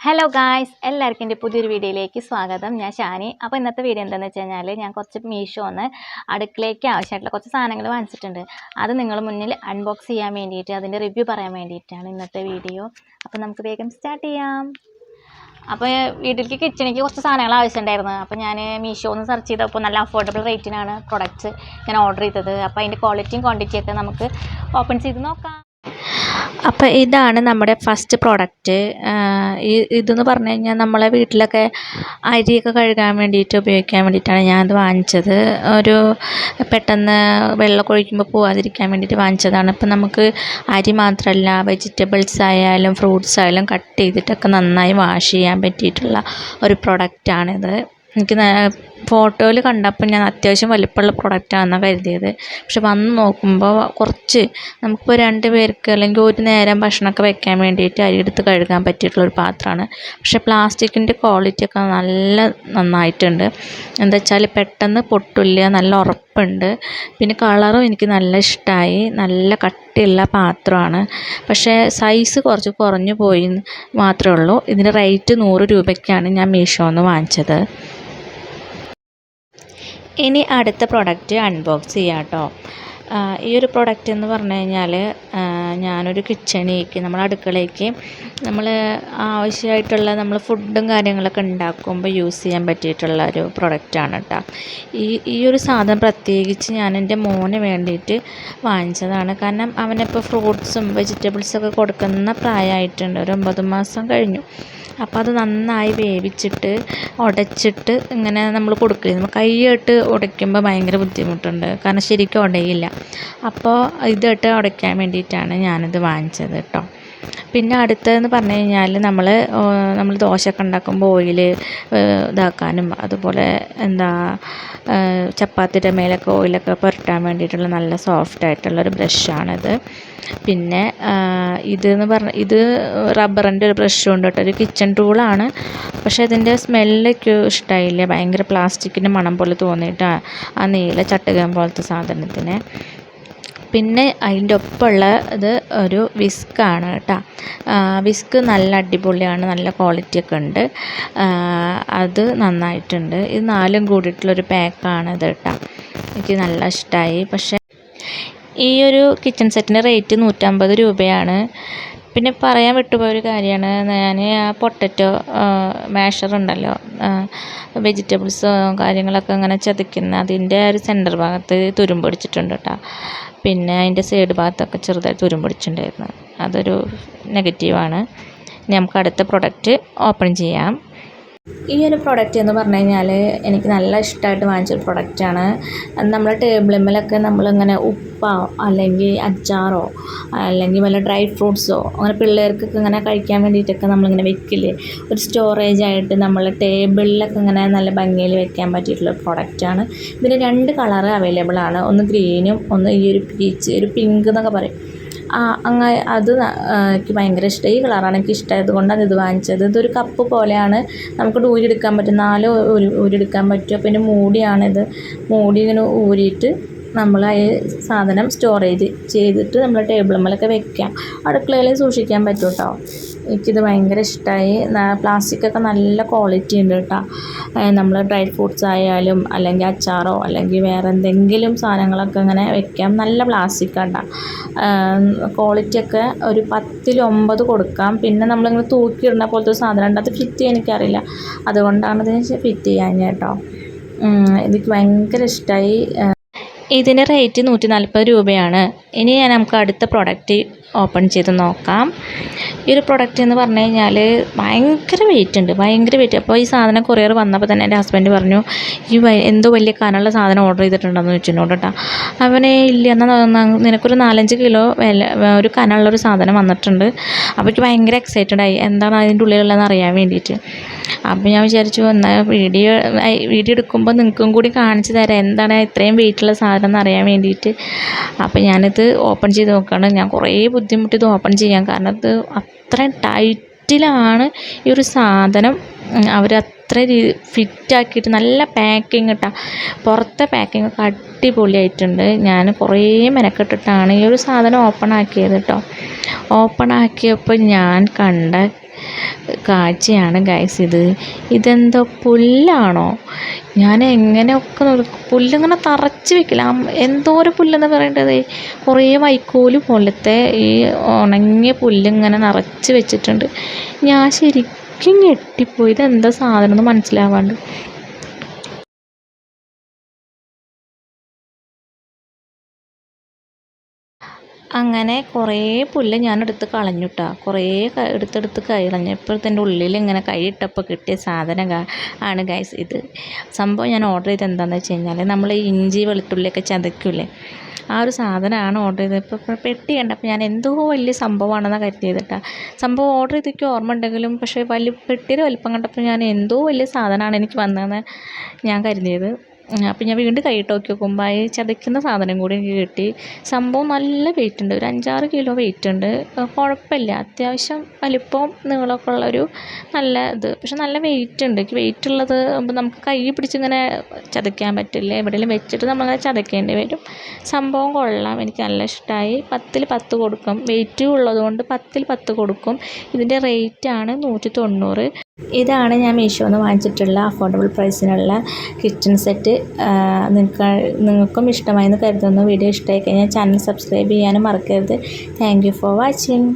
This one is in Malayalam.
ഹലോ ഗായ്സ്, എല്ലാവർക്കും എൻ്റെ പുതിയൊരു വീഡിയോയിലേക്ക് സ്വാഗതം. ഞാൻ ഷാനി. അപ്പോൾ ഇന്നത്തെ വീഡിയോ എന്താണെന്ന് വെച്ച് കഴിഞ്ഞാൽ ഞാൻ കുറച്ച് മീഷോന്ന് അടുക്കളയ്ക്ക് ആവശ്യമായിട്ടുള്ള കുറച്ച് സാധനങ്ങൾ വാങ്ങിച്ചിട്ടുണ്ട്. അത് നിങ്ങൾ മുന്നിൽ അൺബോക്സ് ചെയ്യാൻ വേണ്ടിയിട്ട് അതിൻ്റെ റിവ്യൂ പറയാൻ വേണ്ടിയിട്ടാണ് ഇന്നത്തെ വീഡിയോ. അപ്പോൾ നമുക്ക് വേഗം സ്റ്റാർട്ട് ചെയ്യാം. അപ്പോൾ വീട്ടിലേക്ക് കിച്ചണിക്ക് കുറച്ച് സാധനങ്ങൾ ആവശ്യമുണ്ടായിരുന്നു. അപ്പോൾ ഞാൻ മീഷോന്ന് സെർച്ച് ചെയ്തപ്പോൾ നല്ല അഫോർഡബിൾ റേറ്റിനാണ് പ്രൊഡക്ട്സ് ഞാൻ ഓർഡർ ചെയ്തത്. അപ്പോൾ അതിൻ്റെ ക്വാളിറ്റിയും ക്വാണ്ടിറ്റിയൊക്കെ നമുക്ക് ഓപ്പൺ ചെയ്ത് നോക്കാം. അപ്പോൾ ഇതാണ് നമ്മുടെ ഫസ്റ്റ് പ്രോഡക്റ്റ്. ഇതെന്ന് പറഞ്ഞു കഴിഞ്ഞാൽ നമ്മളെ വീട്ടിലൊക്കെ അരിയൊക്കെ കഴുകാൻ വേണ്ടിയിട്ട് ഉപയോഗിക്കാൻ വേണ്ടിയിട്ടാണ് ഞാനത് വാങ്ങിച്ചത്. ഒരു പെട്ടെന്ന് വെള്ളമൊക്കെ ഒഴിക്കുമ്പോൾ പോകാതിരിക്കാൻ വേണ്ടിയിട്ട് വാങ്ങിച്ചതാണ്. ഇപ്പം നമുക്ക് അരി മാത്രമല്ല, വെജിറ്റബിൾസ് ആയാലും ഫ്രൂട്ട്സ് ആയാലും കട്ട് ചെയ്തിട്ടൊക്കെ നന്നായി വാഷ് ചെയ്യാൻ പറ്റിയിട്ടുള്ള ഒരു പ്രൊഡക്റ്റാണിത്. എനിക്ക് ഫോട്ടോയിൽ കണ്ടപ്പോൾ ഞാൻ അത്യാവശ്യം വലിപ്പമുള്ള പ്രൊഡക്റ്റാണെന്നാണ് കരുതിയത്. പക്ഷെ വന്ന് നോക്കുമ്പോൾ കുറച്ച് നമുക്കിപ്പോൾ 2 പേർക്ക് അല്ലെങ്കിൽ ഒരു നേരം ഭക്ഷണമൊക്കെ വെക്കാൻ വേണ്ടിയിട്ട് അരി എടുത്ത് കഴുകാൻ പറ്റിയിട്ടുള്ളൊരു പാത്രമാണ്. പക്ഷേ പ്ലാസ്റ്റിക്കിൻ്റെ ക്വാളിറ്റിയൊക്കെ നന്നായിട്ടുണ്ട്. എന്താ വെച്ചാൽ പെട്ടെന്ന് പൊട്ടില്ല, നല്ല ഉറപ്പുണ്ട്. പിന്നെ കളറും എനിക്ക് നല്ല ഇഷ്ടമായി. നല്ല കട്ടിയുള്ള പാത്രമാണ്. പക്ഷേ സൈസ് കുറച്ച് കുറഞ്ഞു പോയി മാത്രമേ ഉള്ളൂ. ഇതിൻ്റെ റേറ്റ് 100 രൂപയ്ക്കാണ് ഞാൻ മീഷോന്ന് വാങ്ങിച്ചത്. ഇനി അടുത്ത പ്രൊഡക്റ്റ് അൺബോക്സ് ചെയ്യാം കേട്ടോ. ഈ ഒരു പ്രൊഡക്റ്റ് എന്ന് പറഞ്ഞു കഴിഞ്ഞാൽ ഞാനൊരു കിച്ചണിലേക്ക്, നമ്മുടെ അടുക്കളയ്ക്ക് നമ്മൾ ആവശ്യമായിട്ടുള്ള നമ്മൾ ഫുഡും കാര്യങ്ങളൊക്കെ ഉണ്ടാക്കുമ്പോൾ യൂസ് ചെയ്യാൻ പറ്റിയിട്ടുള്ള ഒരു പ്രൊഡക്റ്റാണ് കേട്ടോ. ഈ ഒരു സാധനം പ്രത്യേകിച്ച് ഞാൻ എൻ്റെ മോന് വേണ്ടിയിട്ട് വാങ്ങിച്ചതാണ്. കാരണം അവനിപ്പോൾ ഫ്രൂട്ട്സും വെജിറ്റബിൾസൊക്കെ കൊടുക്കുന്ന പ്രായമായിട്ടുണ്ട്. ഒരു 9 മാസം കഴിഞ്ഞു. അപ്പോൾ അത് നന്നായി വേവിച്ചിട്ട് ഉടച്ചിട്ട് ഇങ്ങനെ നമ്മൾ കൊടുക്കില്ല. നമ്മൾ കൈയിട്ട് ഉടയ്ക്കുമ്പോൾ ഭയങ്കര ബുദ്ധിമുട്ടുണ്ട്, കാരണം ശരിക്കും ഉടയില്ല. അപ്പോൾ ഇതിട്ട് ഉടയ്ക്കാൻ വേണ്ടിയിട്ടാണ് ഞാനിത് വാങ്ങിച്ചത് കേട്ടോ. പിന്നെ അടുത്തതെന്ന് പറഞ്ഞു കഴിഞ്ഞാൽ നമ്മൾ ദോശയൊക്കെ ഉണ്ടാക്കുമ്പോൾ ഓയിൽ ഇതാക്കാനും അതുപോലെ ചപ്പാത്തിയുടെ മേലൊക്കെ ഓയിലൊക്കെ പുരട്ടാൻ വേണ്ടിയിട്ടുള്ള നല്ല സോഫ്റ്റായിട്ടുള്ളൊരു ബ്രഷാണിത്. പിന്നെ ഇത് റബ്ബറിൻ്റെ ഒരു ബ്രഷും ഉണ്ട് കേട്ടോ. ഒരു കിച്ചൺ ടൂളാണ്. പക്ഷേ ഇതിൻ്റെ സ്മെല്ലൊക്കെ ഇഷ്ടമായില്ല. ഭയങ്കര പ്ലാസ്റ്റിക്കിൻ്റെ മണം പോലെ തോന്നിയിട്ട് ആ നീല ചട്ടുകം പോലത്തെ സാധനത്തിന്. പിന്നെ അതിൻ്റെ ഒപ്പമുള്ള ഇത് ഒരു വിസ്കാണ് കേട്ടോ. വിസ്ക് നല്ല അടിപൊളിയാണ്, നല്ല ക്വാളിറ്റിയൊക്കെ ഉണ്ട്. അത് നന്നായിട്ടുണ്ട്. ഇത് 4ഉം കൂടിയിട്ടുള്ളൊരു പാക്കാണിത് കേട്ടോ. എനിക്ക് നല്ല ഇഷ്ടമായി. പക്ഷേ ഈ ഒരു കിച്ചൺ സെറ്റിൻ്റെ റേറ്റ് 150 രൂപയാണ്. പിന്നെ പറയാൻ വിട്ടുപോയൊരു കാര്യമാണ്, ഞാൻ ആ പൊട്ടറ്റോ മാഷർ ഉണ്ടല്ലോ, വെജിറ്റബിൾസോ കാര്യങ്ങളൊക്കെ അങ്ങനെ ചതയ്ക്കുന്ന അതിൻ്റെ ഒരു സെൻറ്റർ ഭാഗത്ത് തുരുമ്പ് പിടിച്ചിട്ടുണ്ട് കേട്ടോ. പിന്നെ അതിൻ്റെ സൈഡ് ഭാഗത്തൊക്കെ ചെറുതായിട്ട് തുരുമ്പ് പിടിച്ചിട്ടുണ്ടായിരുന്നു. അതൊരു നെഗറ്റീവാണ്. നമുക്ക് അടുത്ത പ്രൊഡക്റ്റ് ഓപ്പൺ ചെയ്യാം. ഈ ഒരു പ്രൊഡക്റ്റ് എന്ന് പറഞ്ഞു കഴിഞ്ഞാൽ എനിക്ക് നല്ല ഇഷ്ടമായിട്ട് വാങ്ങിച്ചൊരു പ്രൊഡക്റ്റാണ്. നമ്മൾ ടേബിളിന്മേലൊക്കെ നമ്മളിങ്ങനെ ഉപ്പോ അല്ലെങ്കിൽ അച്ചാറോ അല്ലെങ്കിൽ വല്ല ഡ്രൈ ഫ്രൂട്ട്സോ അങ്ങനെ പിള്ളേർക്കൊക്കെ ഇങ്ങനെ കഴിക്കാൻ വേണ്ടിയിട്ടൊക്കെ നമ്മളിങ്ങനെ വെക്കില്ലേ, ഒരു സ്റ്റോറേജ് ആയിട്ട് നമ്മൾ ടേബിളിലൊക്കെ ഇങ്ങനെ നല്ല ഭംഗിയിൽ വെക്കാൻ പറ്റിയിട്ടുള്ള പ്രൊഡക്റ്റാണ്. ഇതിന് 2 കളറ് അവൈലബിൾ ആണ്. ഒന്ന് ഗ്രീനും ഒന്ന് ഈ ഒരു പീച്ച്, ഒരു പിങ്ക് എന്നൊക്കെ പറയും. അത് എനിക്ക് ഭയങ്കര ഇഷ്ടമായി. ഈ കളറാണ് എനിക്ക് ഇഷ്ടമായത് കൊണ്ടാണ് ഇത് വാങ്ങിച്ചത്. ഇതൊരു കപ്പ് പോലെയാണ്, നമുക്ക് ഊരിയെടുക്കാൻ പറ്റും. 4 ഊരിയെടുക്കാൻ പറ്റും. പിന്നെ മൂടിയാണിത്. മൂടി ഇങ്ങനെ ഊരിയിട്ട് നമ്മൾ ആ സാധനം സ്റ്റോറേജ് ചെയ്തിട്ട് നമ്മൾ ടേബിളിന്മേലൊക്കെ വെക്കാം. അടുക്കളയിൽ സൂക്ഷിക്കാൻ പറ്റും കേട്ടോ. എനിക്കിത് ഭയങ്കര ഇഷ്ടമായി. പ്ലാസ്റ്റിക്കൊക്കെ നല്ല ക്വാളിറ്റി ഉണ്ട് കേട്ടോ. നമ്മൾ ഡ്രൈ ഫ്രൂട്ട്സ് ആയാലും അല്ലെങ്കിൽ അച്ചാറോ അല്ലെങ്കിൽ വേറെ എന്തെങ്കിലും സാധനങ്ങളൊക്കെ ഇങ്ങനെ വെക്കാം. നല്ല പ്ലാസ്റ്റിക്കാണ് കേട്ടോ. ക്വാളിറ്റിയൊക്കെ ഒരു 10ൽ 9 കൊടുക്കാം. പിന്നെ നമ്മളിങ്ങനെ തൂക്കിയിടുന്ന പോലത്തെ സാധനം ഉണ്ട്, അത് ഫിറ്റ് ചെയ്യാൻ എനിക്കറിയില്ല. അതുകൊണ്ടാണ് ഇതിന് ഫിറ്റ് ചെയ്യാൻ കേട്ടോ. എനിക്ക് ഭയങ്കര ഇഷ്ടമായി. ഇതിൻ്റെ റേറ്റ് 140 രൂപയാണ്. ഇനി നമുക്ക് അടുത്ത പ്രൊഡക്റ്റ് ഓപ്പൺ ചെയ്ത് നോക്കാം. ഈ ഒരു പ്രൊഡക്റ്റ് എന്ന് പറഞ്ഞു കഴിഞ്ഞാൽ ഭയങ്കര വെയിറ്റ് ഉണ്ട്, ഭയങ്കര വെയിറ്റ്. അപ്പോൾ ഈ സാധനം കൊറിയർ വന്നപ്പോൾ തന്നെ എൻ്റെ ഹസ്ബൻഡ് പറഞ്ഞു, എന്തോ വലിയ കനമുള്ള സാധനം ഓർഡർ ചെയ്തിട്ടുണ്ടെന്ന് വെച്ചിട്ടുണ്ടോ കേട്ടോ. അവനെ ഇല്ല, എന്നാൽ നിനക്കൊരു 4-5 കിലോ ഒരു കനമുള്ളൊരു സാധനം വന്നിട്ടുണ്ട്. അപ്പോൾ എനിക്ക് ഭയങ്കര എക്സൈറ്റഡ് ആയി, എന്താണ് അതിൻ്റെ ഉള്ളിലുള്ളതെന്ന് അറിയാൻ വേണ്ടിയിട്ട്. അപ്പോൾ ഞാൻ വിചാരിച്ചു, എന്നാൽ വീഡിയോ എടുക്കുമ്പോൾ നിങ്ങൾക്കും കൂടി കാണിച്ചു തരാം എന്താണ് ഇത്രയും വെയിറ്റുള്ള സാധനം എന്നറിയാൻ വേണ്ടിയിട്ട്. അപ്പോൾ ഞാനിത് ഓപ്പൺ ചെയ്ത് നോക്കുകയാണ്. ഞാൻ കുറേ ബുദ്ധിമുട്ടി ഇത് ഓപ്പൺ ചെയ്യാൻ, കാരണം ഇത് അത്രയും ടൈറ്റിലാണ് ഈ ഒരു സാധനം. അവർ അത്ര ഫിറ്റാക്കിയിട്ട് നല്ല പാക്കിങ് കേട്ടോ. പുറത്തെ പാക്കിങ് ഒക്കെ അടിപൊളിയായിട്ടുണ്ട്. ഞാൻ കുറേ മെനക്കെട്ടിട്ടാണ് ഈ ഒരു സാധനം ഓപ്പൺ ആക്കിയത് കേട്ടോ. ഓപ്പൺ ആക്കിയപ്പോൾ ഞാൻ കണ്ട കാഴ്ചയാണ് ഗൈസ് ഇത്. ഇതെന്തോ പുല്ലാണോ? ഞാൻ എങ്ങനെയൊക്കെ പുല്ലിങ്ങനെ തറച്ച് വെക്കില്ല, എന്തോരം പുല്ലെന്ന് പറയേണ്ടത്. കുറേ വൈക്കോല് പോലത്തെ ഈ ഉണങ്ങിയ പുല്ലിങ്ങനെ നിറച്ച് വെച്ചിട്ടുണ്ട്. ഞാൻ ശരിക്കും ഞെട്ടിപ്പോയി, ഇതെന്താ സാധനം എന്ന് മനസ്സിലാവാണ്ട്. അങ്ങനെ കുറേ പുല്ല് ഞാൻ എടുത്ത് കളഞ്ഞു കേട്ടോ. കുറേ എടുത്തെടുത്ത് കളഞ്ഞപ്പോഴത്തെ ഉള്ളിൽ ഇങ്ങനെ കൈയിട്ടപ്പോൾ കിട്ടിയ സാധനം ആണ് ഗൈസ് ഇത്. സംഭവം ഞാൻ ഓർഡർ ചെയ്തത് എന്താണെന്ന് വെച്ച് കഴിഞ്ഞാൽ, നമ്മൾ ഇഞ്ചി വെളുത്തുള്ളിയൊക്കെ ചതയ്ക്കില്ലേ, ആ ഒരു സാധനമാണ് ഓർഡർ ചെയ്തത്. ഇപ്പോൾ പെട്ടി കണ്ടപ്പോൾ ഞാൻ എന്തോ വലിയ സംഭവമാണെന്നാണ് കരുതിയത് കേട്ടോ. സംഭവം ഓർഡർ ചെയ്തിട്ട് ഓർമ്മ ഉണ്ടെങ്കിലും, പക്ഷേ പെട്ടിയുടെ വലിപ്പം കണ്ടപ്പോൾ ഞാൻ എന്തോ വലിയ സാധനമാണ് എനിക്ക് വന്നതെന്ന് ഞാൻ കരുതിയത്. അപ്പം ഞാൻ വീണ്ടും കൈയിട്ട് നോക്കി നോക്കുമ്പോൾ ഈ ചതയ്ക്കുന്ന സാധനം കൂടി എനിക്ക് കിട്ടി. സംഭവം നല്ല വെയിറ്റ് ഉണ്ട്, ഒരു 5-6 കിലോ വെയിറ്റ് ഉണ്ട്. കുഴപ്പമില്ല, അത്യാവശ്യം വലിപ്പവും നീളമൊക്കെ ഉള്ളൊരു നല്ല ഇത്. പക്ഷെ നല്ല വെയിറ്റ് ഉണ്ട്. വെയിറ്റ് ഉള്ളത് ആകുമ്പോൾ നമുക്ക് കൈ പിടിച്ചിങ്ങനെ ചതയ്ക്കാൻ പറ്റില്ല, എവിടെയെങ്കിലും വെച്ചിട്ട് നമ്മളങ്ങനെ ചതയ്ക്കേണ്ടി വരും. സംഭവം കൊള്ളാം, എനിക്ക് നല്ല ഇഷ്ടമായി. 10-ൽ 10 കൊടുക്കും, വെയിറ്റും ഉള്ളതുകൊണ്ട് 10-ൽ 10 കൊടുക്കും. ഇതിൻ്റെ റേറ്റാണ് 190. ഇതാണ് ഞാൻ മീഷോന്ന് വാങ്ങിച്ചിട്ടുള്ള അഫോർഡബിൾ പ്രൈസിനുള്ള കിച്ചൺ സെറ്റ്. നിങ്ങൾക്കും ഇഷ്ടമായെന്ന് കരുതുന്നു. വീഡിയോ ഇഷ്ടമായി കഴിഞ്ഞാൽ ചാനൽ സബ്സ്ക്രൈബ് ചെയ്യാനും മറക്കരുത്. Thank you for watching.